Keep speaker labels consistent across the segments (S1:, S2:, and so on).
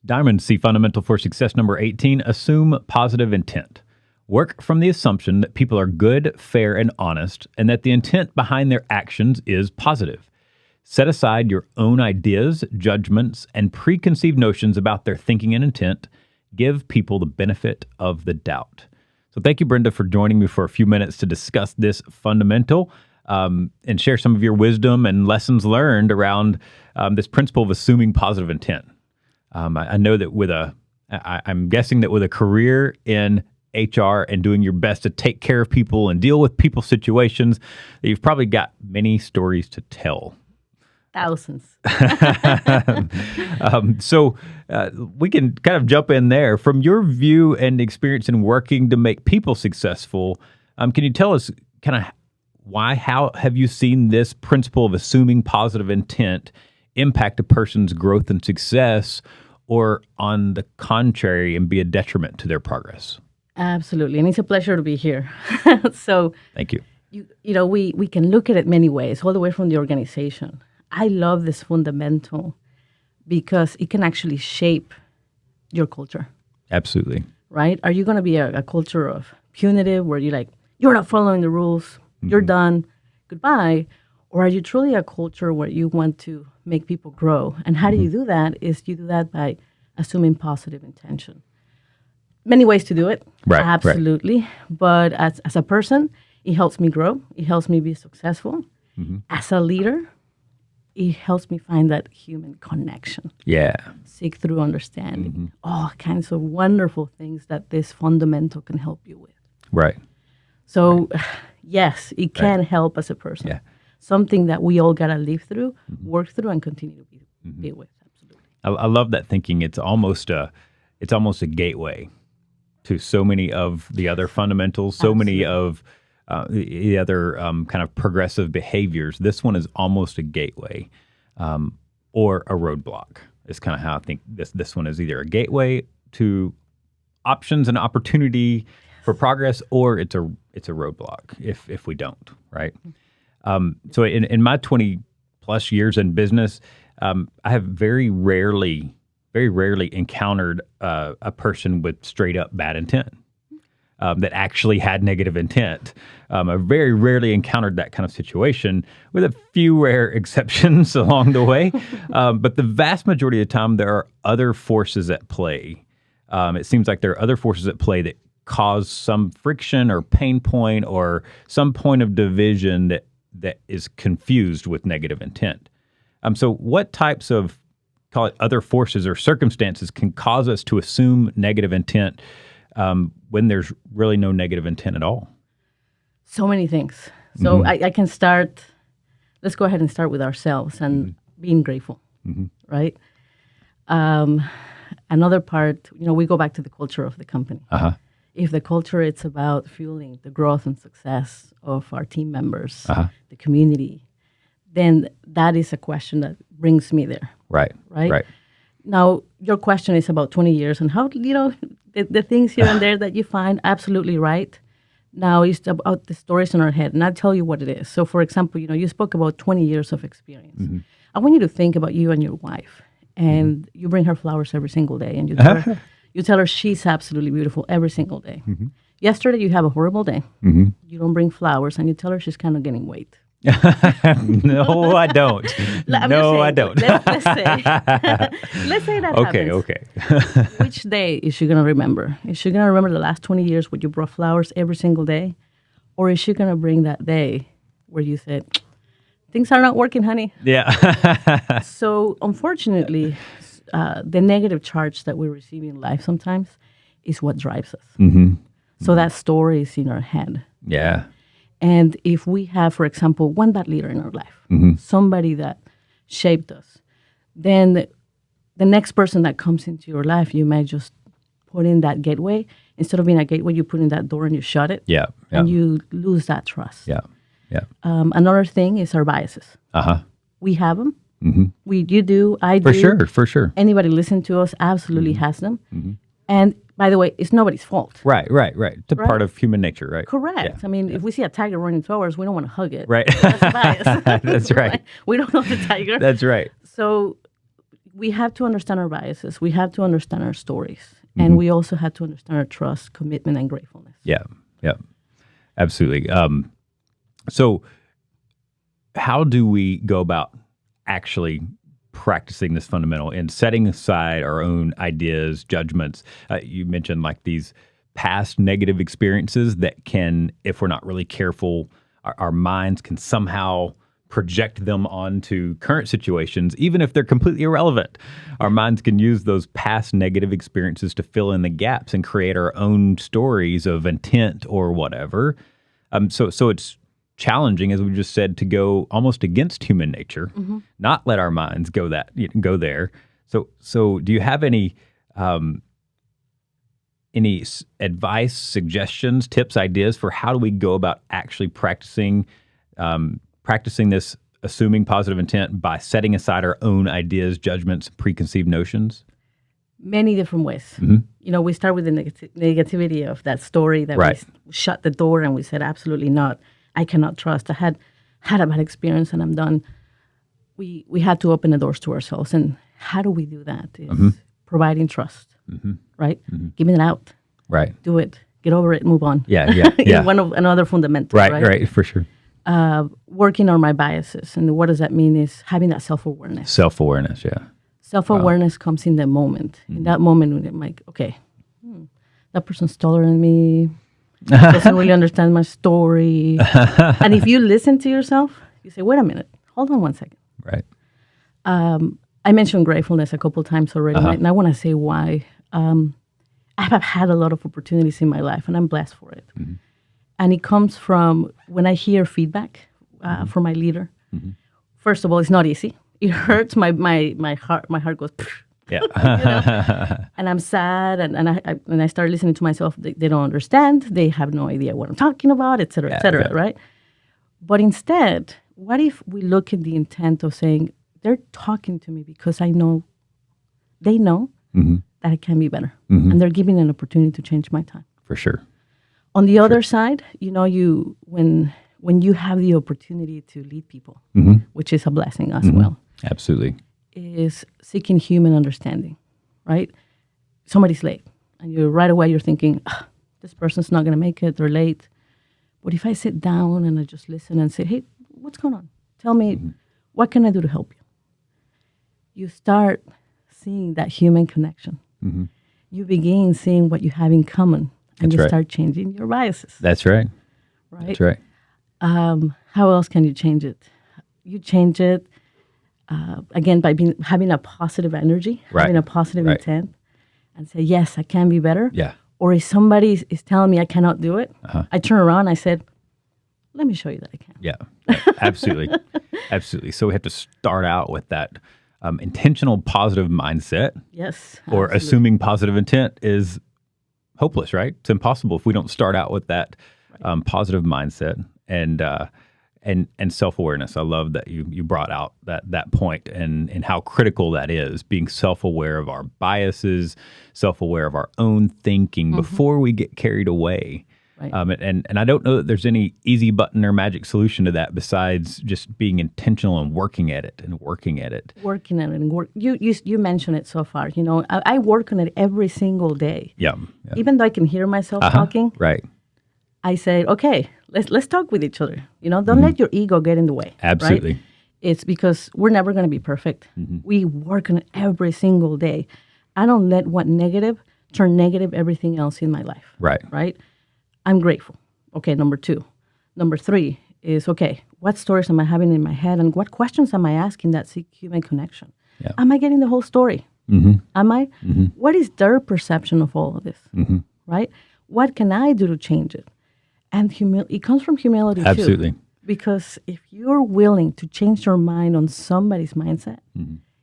S1: Diamonds see fundamental for success number 18, assume positive intent. Work from the assumption that people are good, fair, and honest, and that the intent behind their actions is positive. Set aside your own ideas, judgments, and preconceived notions about their thinking and intent. Give people the benefit of the doubt. So thank you, Brenda, for joining me for a few minutes to discuss this fundamental and share some of your wisdom and lessons learned around this principle of assuming positive intent. I know that I'm guessing that with a career in HR and doing your best to take care of people and deal with people's situations, that you've probably got many stories to tell.
S2: Thousands.
S1: So we can kind of jump in there. From your view and experience in working to make people successful, can you tell us kind of how have you seen this principle of assuming positive intent impact a person's growth and success, or on the contrary, and be a detriment to their progress?
S2: Absolutely. And it's a pleasure to be here. So
S1: thank you.
S2: We can look at it many ways, all the way from the organization. I love this fundamental because it can actually shape your culture.
S1: Absolutely.
S2: Right? Are you going to be a culture of punitive where you're like, you're not following the rules, you're done, goodbye? Or are you truly a culture where you want to make people grow? And how do you do that? You do that by assuming positive intention. Many ways to do it.
S1: Right.
S2: Absolutely. Right. But as a person, it helps me grow. It helps me be successful. As a leader, it helps me find that human connection.
S1: Yeah.
S2: Seek through understanding. All kinds of wonderful things that this fundamental can help you with.
S1: Right.
S2: So, yes, it can help as a person.
S1: Yeah.
S2: Something that we all got to live through, work through, and continue to be with. Absolutely.
S1: I love that thinking. It's almost a gateway to so many of the other fundamentals, so many of the other kind of progressive behaviors. This one is almost a gateway or a roadblock. It's kind of how I think this one is either a gateway to options and opportunity for progress, or it's a roadblock if we don't, right? So in my 20 plus years in business, I have very rarely encountered a person with straight up bad intent that actually had negative intent. I very rarely encountered that kind of situation, with a few rare exceptions along the way. But the vast majority of the time, there are other forces at play. It seems like there are other forces at play that cause some friction or pain point or some point of division that is confused with negative intent. So what types of, call it, other forces or circumstances can cause us to assume negative intent when there's really no negative intent at all?
S2: So many things. So I can start, let's go ahead and start with ourselves and being grateful, right? Another part, we go back to the culture of the company. If the culture, it's about fueling the growth and success of our team members, the community, then that is a question that brings me there.
S1: Right.
S2: Now, your question is about 20 years and how, the things here and there that you find, absolutely right. Now, it's about the stories in our head, and I'll tell you what it is. So, for example, you spoke about 20 years of experience. I want you to think about you and your wife, and you bring her flowers every single day, and you tell her she's absolutely beautiful every single day. Yesterday, you have a horrible day. You don't bring flowers, and you tell her she's kind of gaining weight.
S1: No, I don't. I don't.
S2: Let's say that happens.
S1: Okay.
S2: Which day is she going to remember? Is she going to remember the last 20 years where you brought flowers every single day? Or is she going to bring that day where you said, things are not working, honey?
S1: Yeah.
S2: So, unfortunately, the negative charge that we receive in life sometimes is what drives us. So that story is in our head.
S1: Yeah.
S2: And if we have, for example, one bad leader in our life, somebody that shaped us, then the next person that comes into your life, you may just put in that gateway. Instead of being a gateway, you put in that door and you shut it.
S1: Yeah.
S2: And you lose that trust.
S1: Yeah.
S2: Another thing is our biases. We have them. You do, I do.
S1: For sure.
S2: Anybody listen to us absolutely has them. And by the way, it's nobody's fault.
S1: Right. It's a part of human nature, right?
S2: Correct.
S1: Yeah.
S2: I mean, if we see a tiger running towards us, we don't want to hug it.
S1: Right.
S2: That's a bias.
S1: That's right.
S2: We don't know the tiger.
S1: That's right.
S2: So we have to understand our biases. We have to understand our stories. And we also have to understand our trust, commitment, and gratefulness.
S1: Yeah. Yeah. Absolutely. So how do we go about actually practicing this fundamental and setting aside our own ideas, judgments? You mentioned like these past negative experiences that can, if we're not really careful, our minds can somehow project them onto current situations, even if they're completely irrelevant. Our minds can use those past negative experiences to fill in the gaps and create our own stories of intent or whatever. So it's challenging, as we just said, to go almost against human nature, not let our minds go there. So do you have any advice, suggestions, tips, ideas for how do we go about actually practicing this assuming positive intent by setting aside our own ideas, judgments, preconceived notions?
S2: Many different ways. We start with the negativity of that story that
S1: Right.
S2: we shut the door and we said, absolutely not. I cannot trust. I had a bad experience and I'm done. We had to open the doors to ourselves. And how do we do that? Is providing trust, right? Giving it out.
S1: Right.
S2: Do it. Get over it. Move on.
S1: Yeah.
S2: Another fundamental, right?
S1: Right, for sure.
S2: Working on my biases. And what does that mean is having that self-awareness.
S1: Self-awareness, yeah.
S2: Self-awareness comes in the moment. In that moment, when I'm like, okay, that person's taller than me, doesn't really understand my story. And if you listen to yourself, you say, wait a minute, hold on one second.
S1: Right.
S2: I mentioned gratefulness a couple of times already, and I want to say why. I have had a lot of opportunities in my life, and I'm blessed for it. And it comes from when I hear feedback from my leader. First of all, it's not easy. It hurts my heart. My heart goes,
S1: Yeah.
S2: and I'm sad, and I start listening to myself. They don't understand. They have no idea what I'm talking about, et cetera, right? But instead, what if we look at the intent of saying, they're talking to me because they know that I can be better, and they're giving an opportunity to change my time.
S1: For sure.
S2: On the other side, when you have the opportunity to lead people, which is a blessing as well,
S1: Absolutely.
S2: is seeking human understanding, right? Somebody's late, and right away you're thinking, this person's not going to make it, they're late. But if I sit down and I just listen and say, hey, what's going on? Tell me, what can I do to help you? You start seeing that human connection. You begin seeing what you have in common, and you start changing your biases.
S1: That's right.
S2: Right?
S1: That's right.
S2: How else can you change it? You change it, again, by having a positive energy, having a positive intent, and say, yes, I can be better.
S1: Yeah.
S2: Or if somebody is telling me I cannot do it, I turn around, I said, let me show you that I can.
S1: Yeah. Absolutely. Absolutely. So we have to start out with that intentional positive mindset.
S2: Yes.
S1: Or
S2: absolutely.
S1: assuming positive intent is hopeless, right? It's impossible if we don't start out with that positive mindset and self-awareness. I love that you brought out that point and how critical that is, being self-aware of our biases, self-aware of our own thinking before we get carried away.
S2: Right.
S1: And I don't know that there's any easy button or magic solution to that besides just being intentional and working at it.
S2: Working at it and work. You mentioned it so far. I work on it every single day.
S1: Yeah.
S2: Even though I can hear myself talking.
S1: Right.
S2: I say, okay, let's talk with each other. Don't let your ego get in the way.
S1: Absolutely.
S2: Right? It's because we're never going to be perfect. We work on it every single day. I don't let what negative turn negative everything else in my life.
S1: Right.
S2: Right? I'm grateful. Okay, number 2. Number 3 is, okay, what stories am I having in my head and what questions am I asking that seek human connection?
S1: Yeah.
S2: Am I getting the whole story? Am I? What is their perception of all of this? Right? What can I do to change it? And it comes from humility too.
S1: Absolutely.
S2: Because if you're willing to change your mind on somebody's mindset,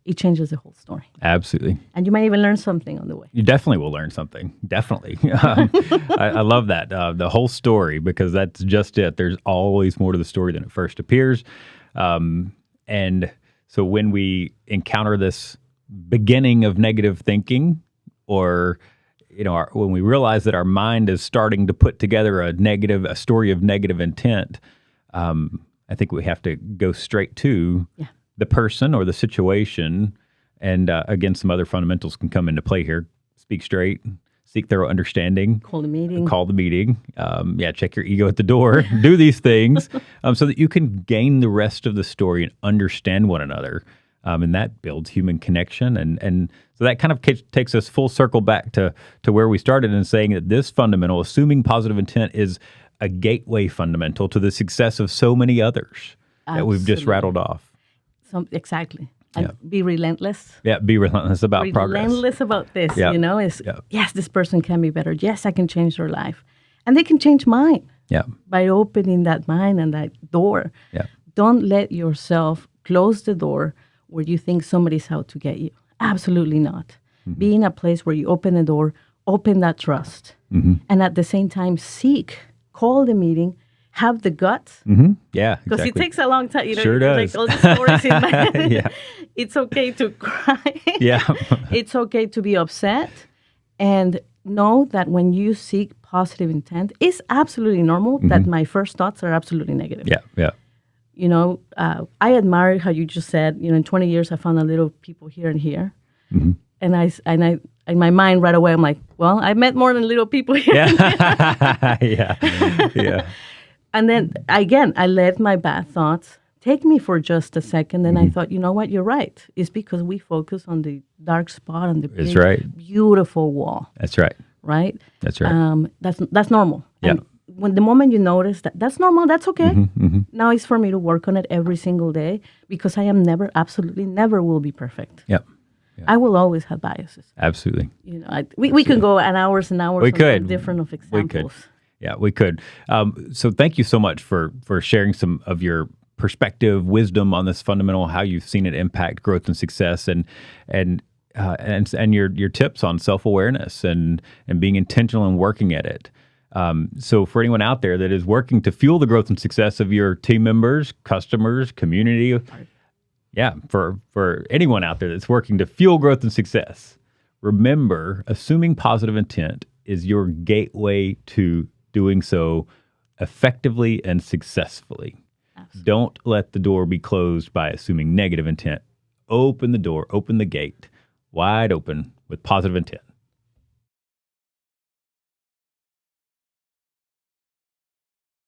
S2: it changes the whole story.
S1: Absolutely.
S2: And you might even learn something on the way.
S1: You definitely will learn something. Definitely. I love that. The whole story, because that's just it. There's always more to the story than it first appears. And so when we encounter this beginning of negative thinking, or when we realize that our mind is starting to put together a story of negative intent, I think we have to go straight to the person or the situation And again, some other fundamentals can come into play here. Speak straight, seek thorough understanding,
S2: Call the meeting.
S1: call the meeting. Check your ego at the door. Do these things so that you can gain the rest of the story and understand one another. And that builds human connection. And so that kind of takes us full circle back to where we started in saying that this fundamental, assuming positive intent, is a gateway fundamental to the success of so many others that we've just rattled off.
S2: Exactly. And be relentless.
S1: Yeah, be relentless about progress.
S2: Relentless about this,
S1: Yeah.
S2: Yes, this person can be better. Yes, I can change their life. And they can change mine by opening that mind and that door.
S1: Yeah.
S2: Don't let yourself close the door where you think somebody's out to get you. Absolutely not. Mm-hmm. Be in a place where you open the door, open that trust, and at the same time call the meeting, have the guts.
S1: Mm-hmm. Yeah,
S2: because it takes a long time.
S1: Sure does.
S2: Like all the stories in my head.
S1: Yeah.
S2: It's okay to cry.
S1: Yeah.
S2: It's okay to be upset. And know that when you seek positive intent, it's absolutely normal that my first thoughts are absolutely negative.
S1: Yeah, yeah.
S2: I admire how you just said, in 20 years, I found a little people here and here. Mm-hmm. And I, in my mind right away, I'm like, well, I met more than little people here.
S1: Yeah. Yeah.
S2: And then again, I let my bad thoughts take me for just a second. And I thought, you know what? You're right. It's because we focus on the dark spot on the big, beautiful wall.
S1: That's right.
S2: Right?
S1: That's right.
S2: That's normal.
S1: Yeah.
S2: And when the moment you notice that's normal, that's okay. Now it's for me to work on it every single day because I am absolutely never will be perfect.
S1: Yep.
S2: I will always have biases.
S1: Absolutely.
S2: We can go an hours and hours on different of examples.
S1: We could. Yeah, we could. So thank you so much for sharing some of your perspective, wisdom on this fundamental, how you've seen it impact growth and success, and your tips on self-awareness and being intentional and working at it. So for anyone out there that is working to fuel the growth and success of your team members, customers, community, for anyone out there that's working to fuel growth and success, remember, assuming positive intent is your gateway to doing so effectively and successfully. Absolutely. Don't let the door be closed by assuming negative intent. Open the door, open the gate wide open with positive intent.